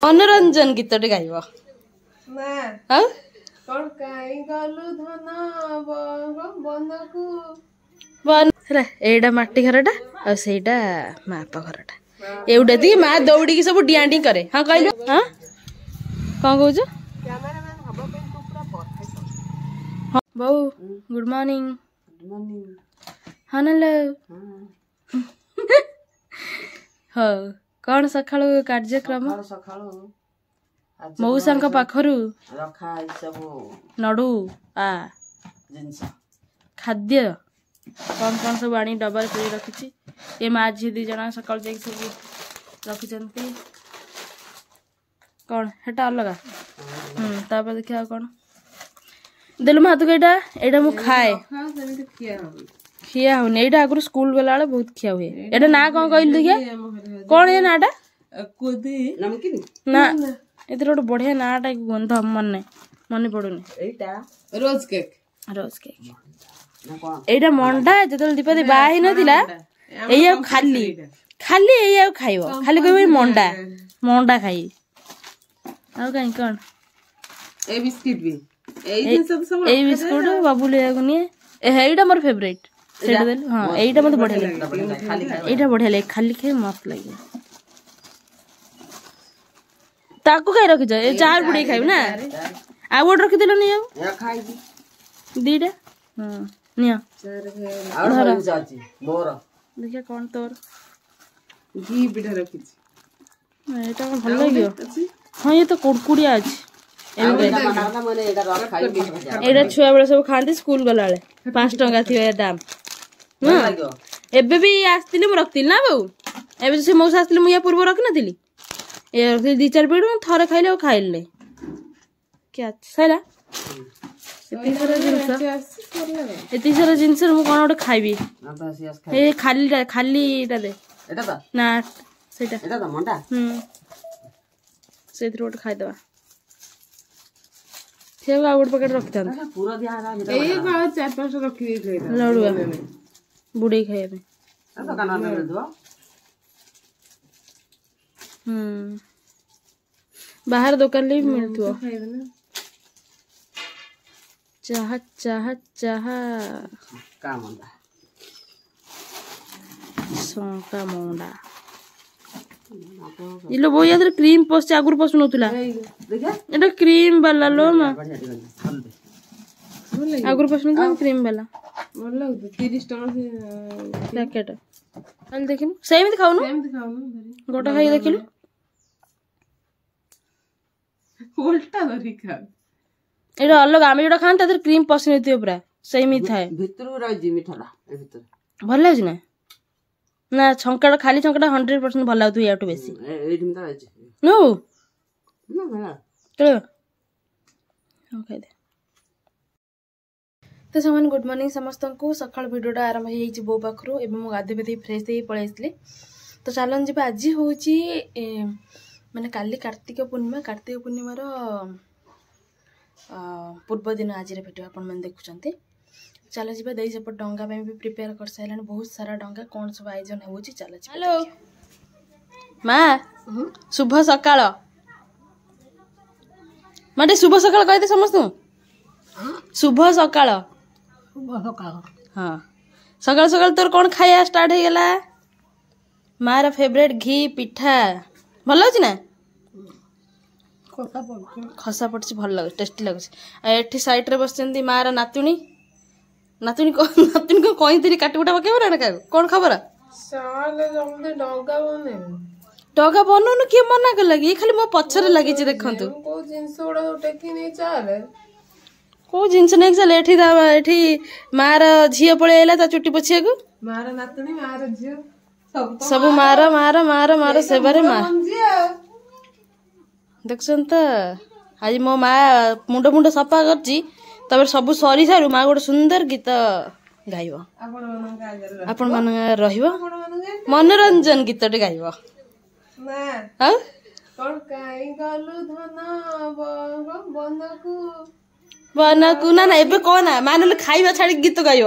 मनोरंजन गीत टे गाइब एटा माटी घरटा आ सेटा मापा घरटा एउडा दी मा दौड़ी की सब डियांडी करे हां कहलो हां कौन कहू बहु गुड मॉर्निंग हाँ नलो हाँ कौन सकाळु कार्यक्रम मौसा पाखरु नडू आ खाद्य कौन कौन सब आनी डबल कर रखी ये माँ झी दी जना सकाल जाके सब रखी कौन हेटा अलग तापर देखिया कौन देलु हाथ को एटा मु खाए खिया हो एटा आगु स्कूल गला बेले बहुत खिया हुए एटा ना कौन कहलु देखिया कौन ए नाटा ना एतिर गोटे बढ़िया नाटा गंध मन पड़ुनी रोज केक एटा मंडा जतल दीपादी बाही नथिला एया खाली खाली एया खाइबो खाली कहबे मंडा मंडा खाई आ काई कोन ए बिस्किट भी ए बिस्कुट बाबू ले आगुनी एटा मोर फेवरेट सेटा देल हां एटा मते बढ़िया लागे एटा बढ़िया लागे खाली खाई मस्त लागे ताकू खाई रखि ए चार बुडी खाइब ना आ गोड रखि देलो नि या खाइ दीटा हां निया और जाची मोर देखिए कौन तोर घी बिठा रखी एटा भल लागियो हां ये तो कुड़कुड़िया अछि एटा छुआ बेले सब खांती स्कूल गला बेले 5 टंका थिए दाम एबे भी आस्तिले मु रखतिल ना बाबू एबे से मौसा आस्तिले मु या पूर्व रख नथिली ए रखि 2-4 पेड़ थरे खाइले और खाइल नै क्या सैला एती सारा जिनस मु कोन ओटे खाइबी ए खाली एटा दे एटा त ना सेटा एटा त मंडा सेतिर ओटे खाइ दबा सेव आ गोट पैकेट रखता पूरा ध्यान ए 4-5 रखि दे लडुआ बुडी खाइबे आ त काना दे दो बाहर दुकान ले मिलथो खाइबे ना चाह चाह चाह का मंडा सोका मंडा इलो बोया तर क्रीम पोस्ट आगुर पोस्ट नथुला देखा एटा क्रीम वाला लो मा आगुर पोस्ट नथुला क्रीम वाला मन लागु 30 टका पैकेट हल देखिनु सेम खाउनु गोटा खाई देखिलु उल्टा धरी खा एटा अलग आमे जोटा खान तादर क्रीम पसने थियो पूरा सेम ही थाए भीतर रह जी मिठाला ए भीतर भल लागछ ना ना छंकाटा खाली छंकाटा 100% भल लागथु याटू बेसी एठी मिता अछि नो ना ना चलो हम खाइ दे तो समान गुड मॉर्निंग समस्त को सकाळ वीडियोटा आरंभ हे छि बो पाखरो एबे मु गाधे बेदी फ्रेश हे पळे आसले तो चलन जे आज होची माने काली कार्तिक पूर्णिमा रो पूर्व दिन आज भिडियो आपण मन देखुचंती चलो जी दे सपोर्ट डंगा पे भी प्रिपेयर कर साइलन बहुत सारा डंगा कौन सब आयोजन होची चलो जी हेलो मां शुभ सकाळ माटे शुभ सकाळ कहते समस्त शुभ सकाळ हां सकाळ सकाळ तोर कौन खाया स्टार्ट हे गेला मार फेवरेट घी पिठा भल अछि ना खसा पड़छ भल लाग टेस्टी लाग एठी साइड रे बसचंदी मार नातुनी को कहि तरी काटुटा पकेबो ना का कोन खबर साले जल्दी डगा बननु के मना कर लगी खाली मो पछरे लागि छ देखंतु को जिंस ओडा टेकी नै चाले को जिंस नै चाले एठी मार झियो पळेला ता चुटी पछिया को मार नातुनी मार झियो सब मार सेबारे मार देखसन त आज मो माँ मुंड सफा करची तब सब सरी सारू माँ गोटे सुंदर गीत गाइब आपण मन रहिबो मनोरंजन गीत टे गाइब बनकु ना एबे कोना मानले खाइबा छाडी गीत गाइब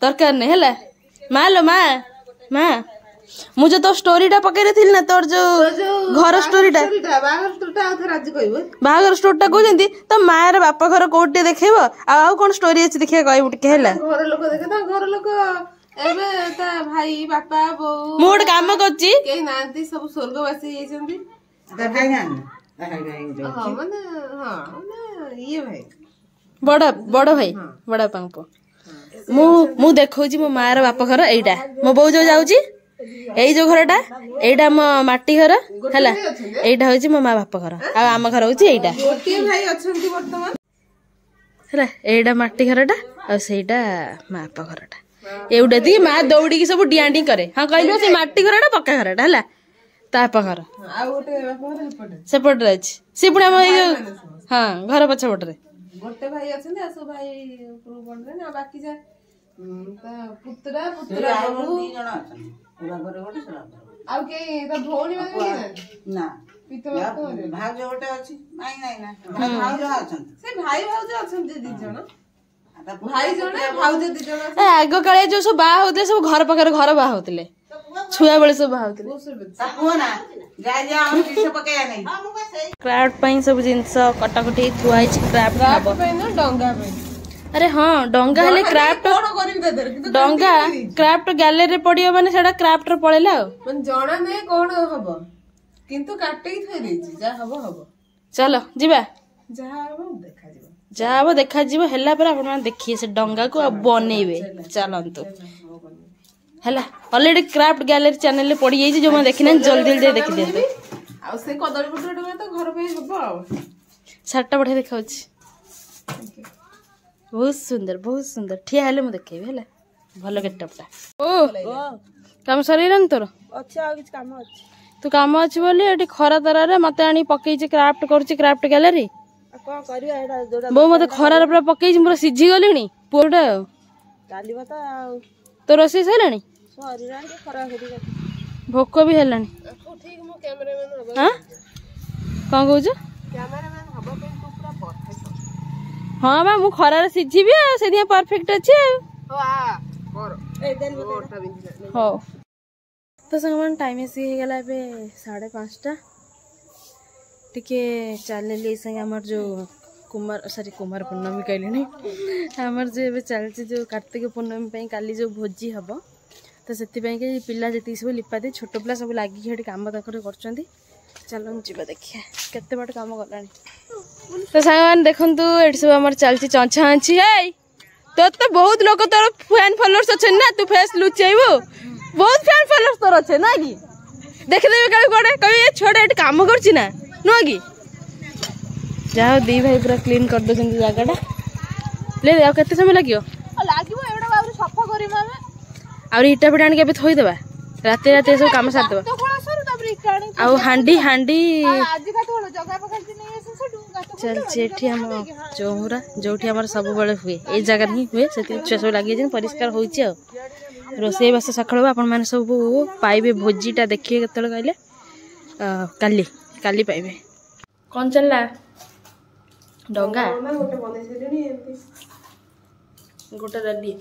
दरकार नै हैला मालो माँ मु जो तो स्टोरीटा पकई थी ना तोर जो घर स्टोरीटा बाहागर स्टोरीटा कहते तो मायर बापा घर कोटे देखेब आउ कौन स्टोरी अच्छी देखिए कहबू टिके हैला घर लोक देखे घर लोक एबे ता भाई बापा बो मु गोटे काम करछि के नांती सब स्वर्गवासी जाइछन्ती ता भाई ना हां माने हां माने ये भाई बड़ भाई बड़ा पांपो मु देखौछि मो मायर बापा घर एइटा मो बौ जो जाउछि एई जो घरटा एइटा मो माटी घर हैला एइटा होछि मो मा बापा घर आ आम घर होछि एइटा गोटे भाई अछन्ती वर्तमान हैला एइटा माटी घरटा आ सेइटा मा बापा घरटा एउडे दी मा दौड़ी की सब डियांडी करे हां कहलियो से माटी घरटा पक्का घरटा हैला ता बापा घर आ गोटे बापा घर सेपटे सेपटे अछि से पुणे हम हां घर पछपटरे गोटे भाई अछन्ती आसो भाई ऊपर बंडरे ना बाकी जा पुत्रा पुत्रा बाबू 2 जण अछन्ती पूरा घरे गोटे सला आ के त भौणी माने ना पितवा तो भाग गोटे अछि नाही ना भाग अछन्ती से भाई भाउज अछन्ती 2 जण भाई जणे भाउज 2 जण आगो काळे जो सब बा होते सब घर पाखर घर बा होतले छुआ बेले सब बा होतले ताको ना जा जा हम किसे पकाया नहीं क्राफ्ट पई सब जिंस कटाकटी थुआई छि क्राफ्ट पे ना डंगा पे अरे हाँ डंगा हेले क्राफ्ट कोन करिन देदर किंतु डंगा क्राफ्ट गैलरी रे पडियो माने सेडा क्राफ्ट रे पळेला मन जणा नै कोन हबो किंतु काटई थई देछि जा हबो हबो चलो जिबा जा हबो देखा जिवो जा हबो देखा जिवो हेला पर आपण मान देखिए से डंगा को बनेबे चलंतु हेला ऑलरेडी क्राफ्ट गैलरी चैनल रे पड़ी जाई जो मैं देखिना जल्दी जल्दी देखि देते आ से कदली पत्र डंगा तो घर पे हबो आ सातटा बढ़िया देखाउछि बहुत सुंदर ठिया हेले मु देखेबे हेला भलो गेटअपटा ओ काम सरीरन तोर अच्छा आ किछ काम अछि तू काम अछि बोली एठी खरा तरा रे मते आनी पकई छि क्राफ्ट करछि क्राफ्ट गैलरी को करिया एडा जोडा बो मते खरा रे पूरा पकई छि मोर सिझी गलिनी पोडा डाली बता तो रोसी सैलानी सरीरान के खरा हेदी भोक भी हेलानी ठीक मु कैमरामैन हबो हां कोन कहू छ कैमरामैन हबो पे तू पूरा परफेक्ट हां बा मु खरा रे सिझीबी आ सेदिया परफेक्ट अछि हो आ कर ए देन बता हो तो संगमान टाइम से ही गला बे 5:30 टिके चलले संग हमर जो कुमार पूर्णमी कहले नहीं हमर जो एबे चलछि जो कार्तिक पूर्णमी पई काली जो भोजी हबो तो सेति पई के पिल्ला जति सब लिपादे छोट पिल्ला सब लागि हेडी काम तकर करछंती चलन जीवा देखिए केते बाट काम गलानी तो संगमान देखंतु एठी सब हमर चलछि चंछांची ए तो बहुत लोग तोर फैन फॉलोअर्स अछन ना तू फेस लुचाइबो बहुत फैन फॉलोअर्स तोर अछे ना की देख देबे काली कोडे कभी ए छोटे एठी काम करछि ना नो की जाओ दी भाई पूरा क्लीन कर दो जंदी जगहटा ले आ केते समय लागियो लागिबो एडा बाबू सफा करी मामे और इटा पिटा आनी केबे थोई देबा राते राते सब काम सार देबा तो कोला सर तबरी इटाणी आ हांडी आज का तो जगह पकड़ती नहीं है सडू गातो चल जेठी हम चौहुरा जोठी हमर सब बळे हुए ए जगह ही हुए सेति सब लागि जे परिष्कार होईची आ रोसे बस सखळबा अपन माने सब पाइबे भोजीटा देखिए केतल कहले काली पाइबे कौन चलला डंगा गोटे रेडी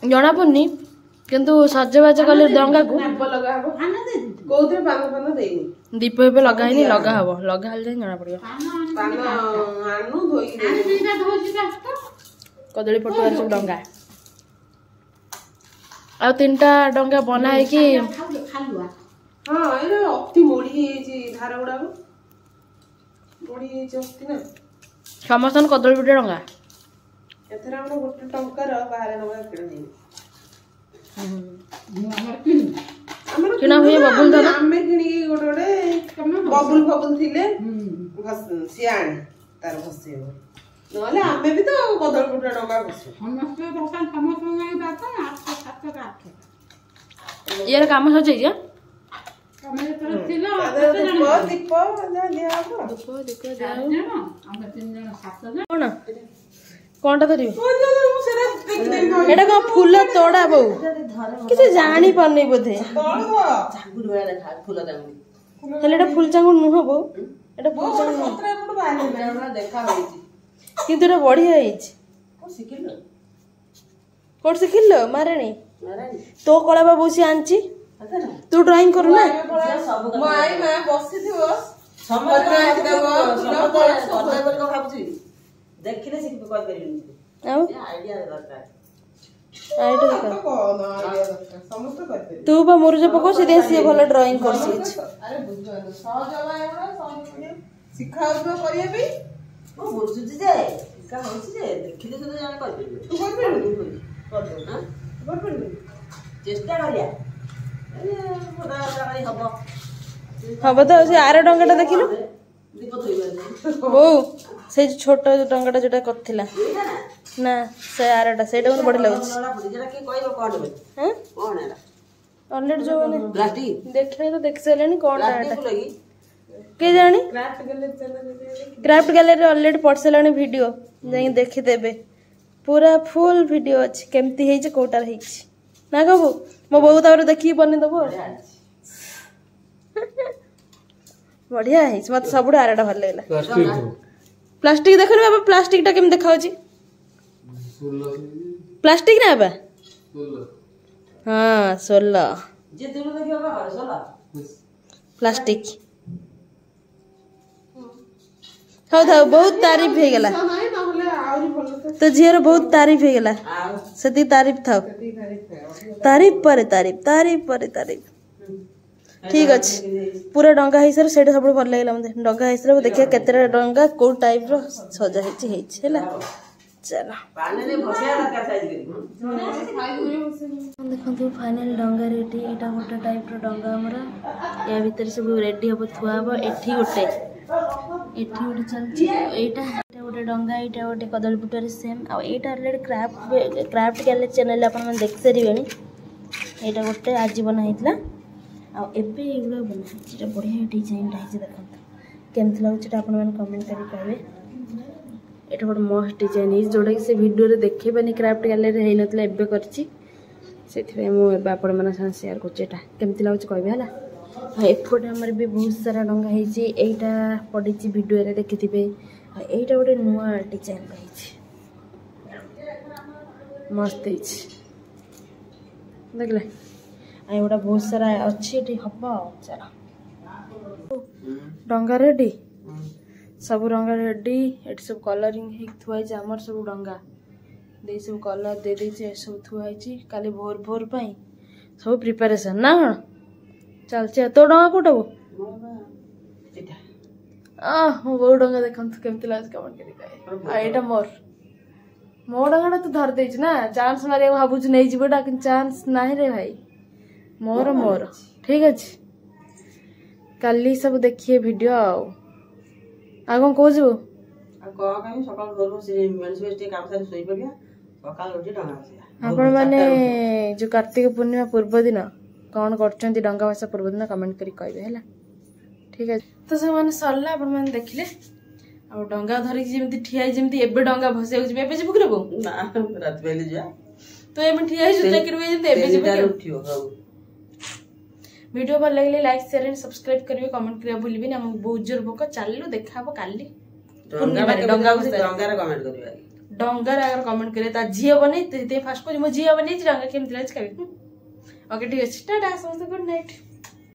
जना पड़नी किंतु सजबाज कले डंगा को कोउते पान पान देनी दीप पे लगा ही लगा हबो लगा हल जना पड़ियो पान आनु धोई दे कदली पटुआ सब डंगा आ 3टा डंगा बना है कि हां ए अति मोड़ी हे धार गुडा मोड़ी हे अति ना समस्तन कदली पटुआ डंगा एथरा हम गोटे टंकार बाहर नगा किण किना हुए बबुल धर हमें किणी गोटे बबुल फबुल थिले सियाण तार बसेबो नले हमें भी तो कदल पुटा डंगा बसे समस्त दोकान समस्त नहीं दाता 8 7 8 यार काम हो जाइए हमें तो थिला दीप जा दिया हो दीप दिया हो हम 3 जण 7 जण कोन कोनटा धरियो एटा को फूल तोड़ा बो किसे जानी पन्नी बोधे झांगुर वाला देखा फूल दांगुर हेले एटा फूल चांगुर नुह बो एटा फूल चांगुर सत्र एपट बाहर देखा होईची किंतु एटा बढ़िया होईची को सिकिलो कोड सिखिलो मारानी तो कला बाबू से आंची तू ड्राइंग करू ना मो आई मैं बसिथिबो देखिले से कह करियन आउ आईडिया दरकार तू बा मुरुज पको से देसी भलो ड्राइंग कर सी अरे बुझो सहज वाला सिखाउ तो करिए भी ओ बुझु जे का होसी जे देखिले तो जाने कर तू कर पेलु कर दो हां कर पेलु चेष्टा करिया अरे मोदा जाई हबो हबो तो से आरो डंगाटा देखिलु दीप थोइबा ओ से छोटो डंगाटा जेटा करथिला ना से आरोटा सेटा मन बढी लागछ जेटा के कहबो कोन बे हैं कोन है ऑलरेडी जो माने प्लास्टिक देखले तो देख सलेनी कोन प्लास्टिक लगी के जानी क्राफ्ट गैलरी ऑलरेडी पढ़ सलानी वीडियो जाई देखि देबे पूरा फुल वीडियो अछि केमती हेइ जे कोटार हेइ ना कहबो मो बहुत और देखि बने दबो बढ़िया है मत सब आरटा भल लागला प्लास्टिक देखो बाबा प्लास्टिक टा केम देखाउ छी प्लास्टिक ना बाबा हां 16 जे दुनु देखियो बा 16 प्लास्टिक हो था बहुत तारीफ हे गेला तो झीर बहुत तारीफ हे गेला सती तारीफ था तारीफ पर तारीफ ठीक अछि पूरा डंगा है सर सेटा सब भल लागला मते डंगा है सर देखिए केतेरा डंगा को टाइप रो सजा है हैला चलो पानी ने भसिया दरकार साइज करी देखो फाइनल डंगा रेडी एटा गोटे टाइप रो डंगा हमरा या भीतर सब रेडी हबो थुआ हबो एठी गोटे चलछि एटा गोटे डंगा एटा गोटे कदल बुटर सेम आ एटा ऑलरेडी क्राफ्ट गैलरी चैनल अपन मन देख सरिबेनी एटा गोटे आज बना हितला आ एबे एगुडा बना हितला बढ़िया डिजाइन रहै देखंत केमथ लागछ अपन मन कमेंट करी कहबे एटा गोटे मस्त डिजाइन है जोडा कि से वीडियो रे देखे बनी क्राफ्ट गैलरी हे नतले एबे करछि सेथि मो एबे अपन मन सन शेयर करछि एटा केमथ लागछ कहबे हला एपटे हमर भी बहुत सारा डंगा है एटा पड़ी वीडियो रे देखिथिबे एटा गोटे नुआ डिजाइन रही मस्त है देखले आ गोटा बहुत सारा अच्छी हम चलो डंगा रेडी सब रंगा रेडी ये सब कलरिंग थुआई आमर सब डंगा दे सब कलर दे दे सब थुआई काली भोर भोर पाई सब प्रिपरेशन ना कौन चलছে तो डंगा कोटबो मो बो डंगा देखंत केमति लाग कमेंट करी काई आ एटा मो डंगाटा तो धर देछ ना चांस मारे भाबुछ नै जिबोटा कि चांस नाही रे भाई मोर ठीक अछि काली सब देखिए वीडियो आ कोन को जबो आ को काई सकाल भोर से मेंस काम सारी सोई पड़िया सकाल उठी डंगा आपण माने जो कार्तिक पूर्णिमा पूर्व दिन कौन करचंती डंगा भाषा पूर्व दिन कमेंट करी कहबे हैला ठीक है तो से माने सरला आपण माने देखले आ डंगा धरि जेमति ठियाई जेमति एबे डंगा भसे होज एबे जे बुकरबो ना रात बेले जा तो एमे ठियाई जुता करबे जेते एबे जे उठियो हां वीडियो भल लागले लाइक शेयर एंड सब्सक्राइब करिवे कमेंट करिया भूलिबे हम बहुत जोर भोक चाललो देखाबो काली डंगा रे कमेंट करिवे डंगा रे अगर कमेंट करे ता जियो बनै ते फास्ट को मो जियो बनै डंगा केमति लाग कहबे ओके ठीक है टाटा समस्त गुड नाइट।